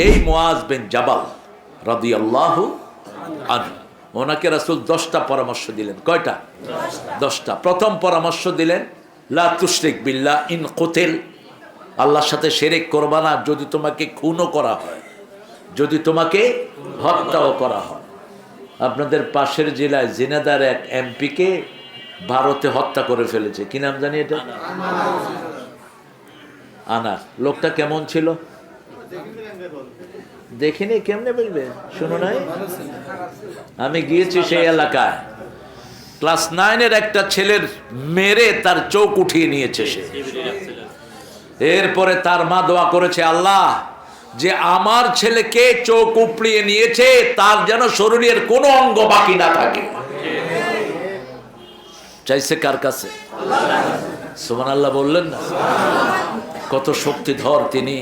এই মুআজ বিন জাবাল রাদিয়াল্লাহু আনহু, ওনাকে রাসূল 10টা পরামর্শ দিলেন। কয়টা? 10টা। প্রথম পরামর্শ দিলেন, লা তুশরিক বিল্লাহ ইন কুতিল, আল্লাহর সাথে শিরক করবা না যদি তোমাকে খুনও করা হয়, যদি তোমাকে হত্যাও করা হয়। আপনাদের পাশের জেলায় জিনেদার এক এমপিকে ভারতে হত্যা করে ফেলেছে। কি নাম জানি এটা? আনাস। লোকটা কেমন ছিল? দেখিনি, কেমনে বলবে? শুনো নাই? আমি গিয়েছি সেই এলাকায়, ক্লাস 9-এর একটা ছেলের মেরে তার চোখ উঠিয়ে নিয়েছে সে। এরপরে তার মা দোয়া করেছে, আল্লাহ যে আমার ছেলেকে চোখ উপড়িয়ে নিয়েছে তার যেন শরীরের কোনো অঙ্গ বাকি না থাকে। চাইছে কার কাছে? সুবহানাল্লাহ বললেন না? কত শক্তিধর তিনি।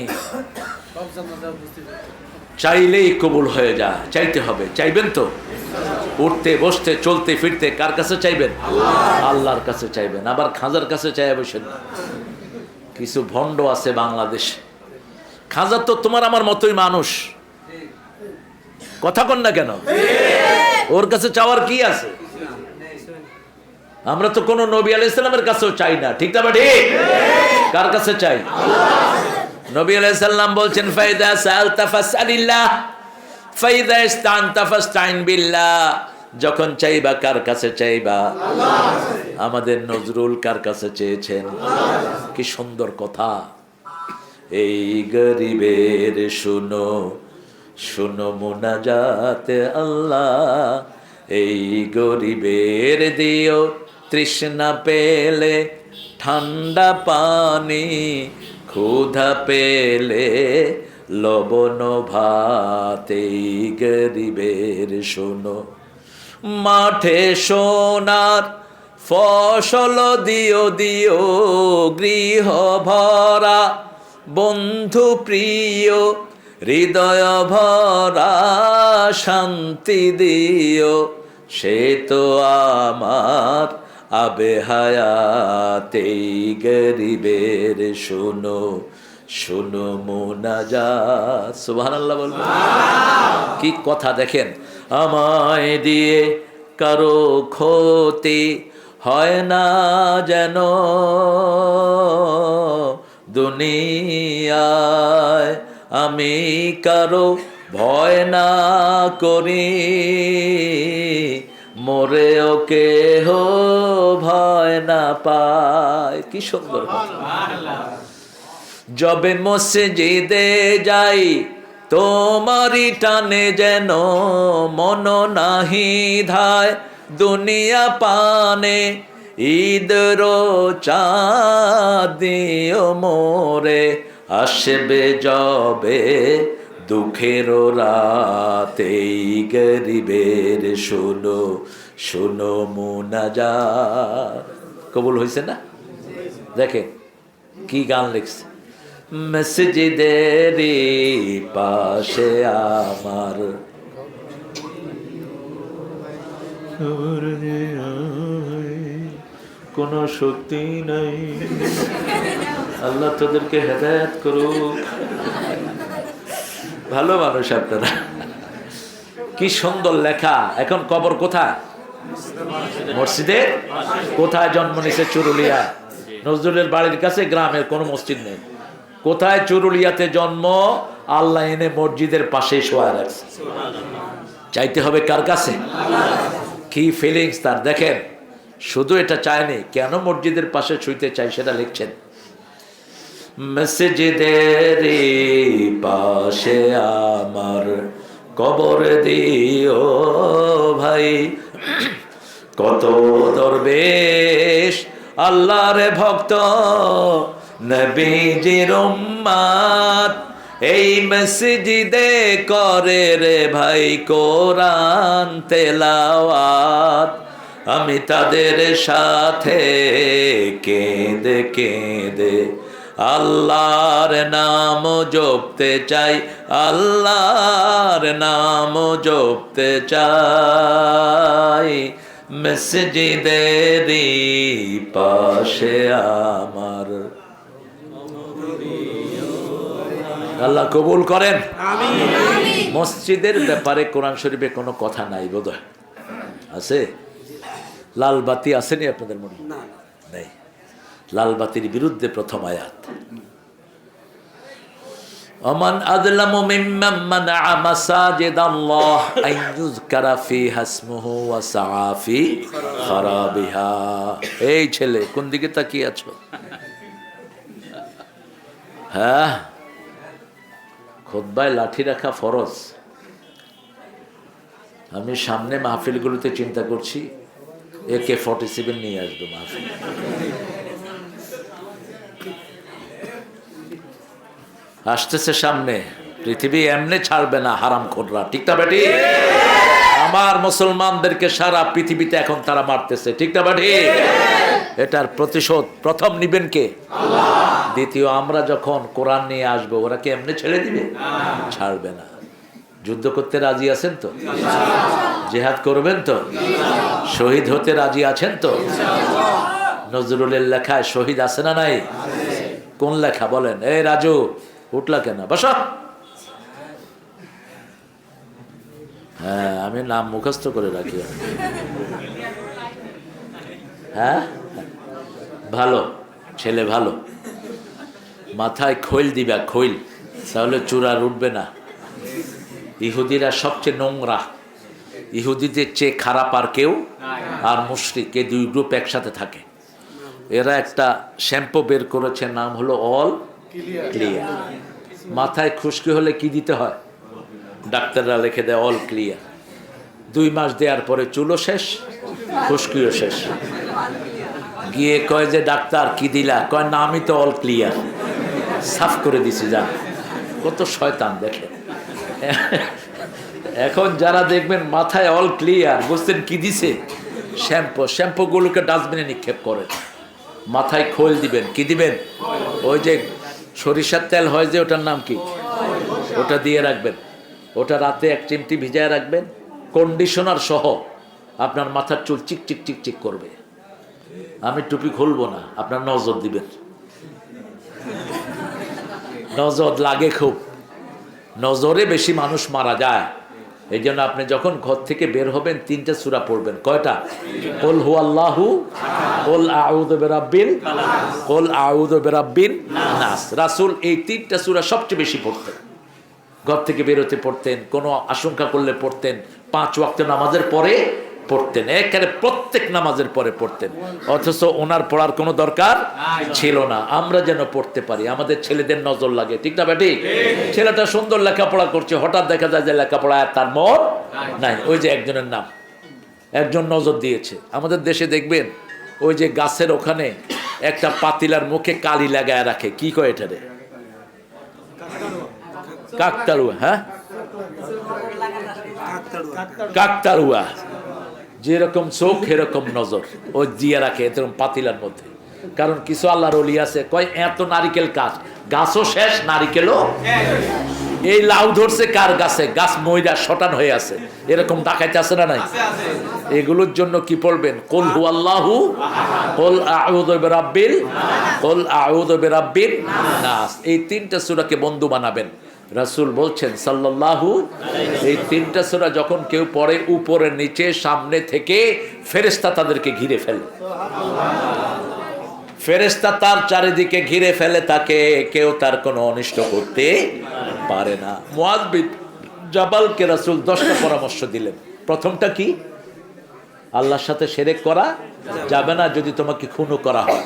চাইলেই কবুল হয়ে যায়। চাইতে হবে। চাইবেন তো? উঠতে বসতে চলতে ফিরতে কার কাছে চাইবেন? আল্লাহর কাছে চাইবেন। আবার খাজার কাছে চাই বসেন না। কিছু ভণ্ড আছে বাংলাদেশে। খাজা তো তোমার আমার মতোই মানুষ, কথা কন না কেন? ওর কাছে চাওয়ার কি আছে? আমরা তো কোন নবী আলাইহিস সালামের কাছেও চাই না, ঠিক না? ঠিক। কার কাছে চাই? নবী আলাইহিস সালাম বলছেন, ফাইদা সাআলতা ফাসআলিল্লাহ ফাইদা ইসতানতা ফাসতাইন বিল্লাহ। যখন চাইবা কার কাছে চাইবা? আমাদের নজরুল কার কাছে চেয়েছেন? কি সুন্দর কথা। এই গরিবের শুনো শুনো মুনাজাতে আল্লাহ, এই গরিবের দিও তৃষ্ণা পেলে ঠান্ডা পানি, ক্ষুধা পেলে লবণ ভাত, এই গরিবের শুনো। মাঠে সোনার ফসল দিও দিও, গৃহ ভরা বন্ধু প্রিয়, হৃদয় ভরা শান্তি দিও, সে তো আমার আবে হায়াত। এই গরিবের শুনো শুনো মুনাজাত। সুবহানাল্লাহ বলবেন। কি কথা দেখেন। আমায় দিয়ে কারো ক্ষতি হয় না যেন দুনিয়ায়, আমি কারো ভয় না করি, মরে ওকে হো ভয় না পায়। কি সুন্দর কথা। যবে মসজিদে যাই তোমারি টানে যেন, মন নাহি ধায় দুনিয়া পানে, ঈদের চাঁদ দিও মোরে, আসবে যবে দুঃখের রাত। এই গরিবের শুনো শুনো মুনাজাত। কবুল হয়েছে না? দেখেন কি গান লিখছে। মসজিদের পাশে আমার কোনো শক্তি নাই, আল্লাহ তোদেরকে হেদায়েত করুক। ভালো মানুষ আপনারা। কি সুন্দর লেখা। এখন কবর কোথায়? মসজিদে। কোথায় জন্ম নিছে? চুরুলিয়া। নজরুলের বাড়ির কাছে গ্রামের কোনো মসজিদ নেই। কোথায়? চুরুলিয়াতে জন্ম, আল্লাহ এনে মসজিদের পাশে শোয়া রাখছে। চাইতে হবে কার কাছে? কি ফিলিংস তার দেখেন। শুধু এটা চায়নি, কেন মসজিদের পাশে শুইতে চাই সেটা লিখছেন। মসজিদের পাশে আমার কবর দিও ভাই, কত দরবেশ আল্লাহর ভক্ত নবীজির উম্মত, এই মসজিদে করে রে ভাই কোরআন তেলাওয়াত। আমি তাদের সাথে কেঁদে কেঁদে আল্লাহর নাম জপতে চাই, আল্লাহর নাম জপতে চাই। মসজিদের পাশে আমার আল্লাহ কবুল করেন। মসজিদের ব্যাপারে কোরআন শরীফে কোনো কথা নাই বোধহয়, আছে? লাল বাতি আসেনি আপনাদের মনে? নেই। লাল বাতির বিরুদ্ধে প্রথম আয়াত, ওমান আযলামু মিম্মান মানাআ মাসাজিদাল্লাহ আন ইউযকারা ফিহা ইসমুহু ওয়া সাআ ফি খারাবিহা। এই ছেলে কোন দিকে তাকিয়ে আছো? হ্যাঁ, খুতবায় লাঠি রাখা ফরজ। আমি সামনে মাহফিলগুলোতে চিন্তা করছি AK-47 নিয়ে আসবো মাহফিল। আসতেছে সামনে, পৃথিবী এমনি ছাড়বে না হারামখোররা, ঠিক না বেটি? আমার মুসলমানদেরকে সারা পৃথিবীতে এখন তারা মারতেছে, ঠিক না বেটি? এটার প্রতিশোধ প্রথম নিবেন কে? আল্লাহ। দ্বিতীয়, আমরা যখন কোরআন নিয়ে আসবো ওরা কি এমনি ছেড়ে দিবে? ছাড়বে না। যুদ্ধ করতে রাজি আছেন তো? জিহাদ করবেন তো? শহীদ হতে রাজি আছেন তো? নজরুলের লেখায় শহীদ আছে না নাই? কোন লেখা বলেন? এই রাজু উঠলা কেন? বসো। হ্যাঁ, আমি নাম মুখস্থ করে রাখি। হ্যাঁ, ভালো ছেলে, ভালো। মাথায় খৈল দিবা, খৈল, তাহলে চূড়ার উঠবে না। ইহুদিরা সবচেয়ে নোংরা, ইহুদিদের চেয়ে খারাপ আর কেউ, আর মুশরিক, এই দুই গ্রুপ একসাথে থাকে। এরা একটা শ্যাম্পু বের করেছে, নাম হলো অল ক্লিয়ার। মাথায় খুশকি হলে কি দিতে হয়? ডাক্তাররা লিখে দেয় অল ক্লিয়ার। 2 মাস দেওয়ার পরে চুলও শেষ, খুশকিও শেষ। গিয়ে কয় যে ডাক্তার কি দিলা? কয় না, আমি তো অল ক্লিয়ার, সাফ করে দিছি। যান, কত শয়তান দেখে। এখন যারা দেখবেন মাথায় অল ক্লিয়ার, বুঝতেন কি দিছে? শ্যাম্পু। শ্যাম্পুগুলোকে ডাস্টবিনে নিক্ষেপ করেন। মাথায় খোল দিবেন, কি দিবেন? ওই যে সরিষার তেল হয় যে, ওটার নাম কি? ওটা দিয়ে রাখবেন। ওটা রাতে 1 চিমটি ভিজায় রাখবেন, কন্ডিশনার সহ। আপনার মাথার চুল চিক চিক চিক চিক করবে। আমি টুপি খুলবো না, আপনার নজর দিবেন। নজর লাগে খুব, নজরে বেশি মানুষ মারা যায়। এই জন্য আপনি যখন ঘর থেকে বের হবেন 3টা সূরা পড়বেন। কয়টা? কুল হুয়াল্লাহু, কুল আউযু বিরাব্বিল, কুল আউযু বিরাব্বিন নাস। রাসূল এই 3টা সূরা সবচেয়ে বেশি পড়তেন। ঘর থেকে বেরোতে পড়তেন, কোনো আশঙ্কা করলে পড়তেন, 5 ওয়াক্ত নামাজের পরে পড়তেন, একেবারে প্রত্যেক নামাজের পরে পড়তেন। অথচ ওনার পড়ার কোনো দরকার ছিল না। আমরা যেন পড়তে পারি, আমাদের ছেলেদের নজর লাগে, ঠিক না বেটি? ছেলেটা সুন্দর লেখাপড়া করছে, হঠাৎ দেখা যায় যে লেখাপড়ায় তার মন নাই। ওই যে একজনের নাম, একজন নজর দিয়েছে। আমাদের দেশে দেখবেন ওই যে গাছের ওখানে একটা পাতিলার মুখে কালি লাগায় রাখে, কি কয় এটারে? কাকতাড়ুয়া। হ্যাঁ, কাকতাড়ুয়া। যেরকম চোখ এরকম নজর ও দিয়ে রাখে এরকম পাতিলার মধ্যে। কারণ কিছু আল্লাহর ওলি আছে, কয় এত নারিকেল গাছ, গাছও শেষ, নারিকেলও। এই লাউ ধরছে কার গাছে? গাছ ময়রা শটান হয়ে আছে, এরকম ডাকাইতে আছে না নাই? এগুলোর জন্য কি পড়বেন? কুল হুয়াল্লাহু, কুল আউযু বিরাব্বিল, কুল আউযু বিরাব্বিন নাস। এই 3টা সূরাকে বন্ধু বানাবেন। রাসূল বলছেন সাল্লাল্লাহু, এই 3টা সূরা যখন কেউ পড়ে, উপরে নিচে সামনে থেকে ফেরেশতা তাদেরকে ঘিরে ফেলে। ফেরেশতা তার চারিদিকে ঘিরে ফেলে তাকে, কেউ তার কোনো অনিষ্ট করতে পারে না। মুআয বিন জাবালকে রাসূল 10টা পরামর্শ দিলেন। প্রথমটা কি? আল্লাহর সাথে শিরক করা যাবে না যদি তোমাকে খুনও করা হয়।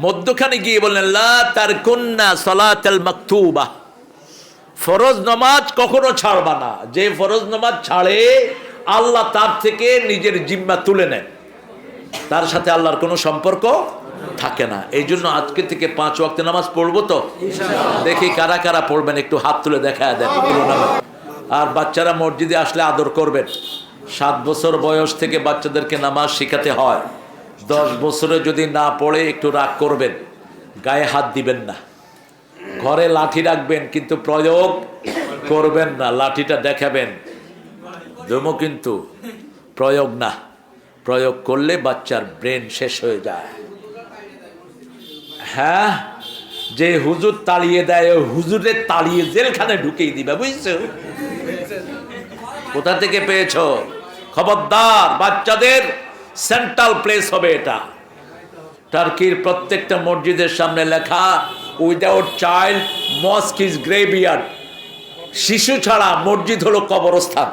মধ্যখানে গিয়ে বললেন লা তারকুন্না সালাতাল মাকতুবা, ফরজ নামাজ কখনো ছাড়বা না। যে ফরজ নামাজ ছাড়ে আল্লাহ তার থেকে নিজের জিম্মা তুলে নেন, তার সাথে আল্লাহর কোনো সম্পর্ক থাকে না। এই জন্য আজকে থেকে 5 ওয়াক্ত নামাজ পড়বো তো? দেখি কারা কারা পড়বেন, একটু হাত তুলে দেখা দেন। আর বাচ্চারা মসজিদে আসলে আদর করবেন। 7 বছর বয়স থেকে বাচ্চাদেরকে নামাজ শেখাতে হয়। 10 বছরে যদি না পড়ে একটু রাগ করবেন, গায়ে হাত দিবেন না। ঘরে লাঠি রাখবেন কিন্তু প্রয়োগ করবেন না, লাঠিটা দেখাবেন দেবো কিন্তু প্রয়োগ না। প্রয়োগ করলে বাচ্চার ব্রেন শেষ হয়ে যায়। হ্যাঁ, যে হুজুর তাড়িয়ে দেয় ওই হুজুরের তাড়িয়ে জেলখানে ঢুকিয়ে দিবে, বুঝছো? কোথা থেকে পেয়েছো? খবরদার, বাচ্চাদের সেন্ট্রাল প্লেস হবে এটা। টার্কির প্রত্যেকটা মসজিদের সামনে লেখা, উইদাউট চাইল্ড মস্ক ইজ গ্রেভিয়ার্ড। শিশু ছাড়া মসজিদ হলো কবরস্থান।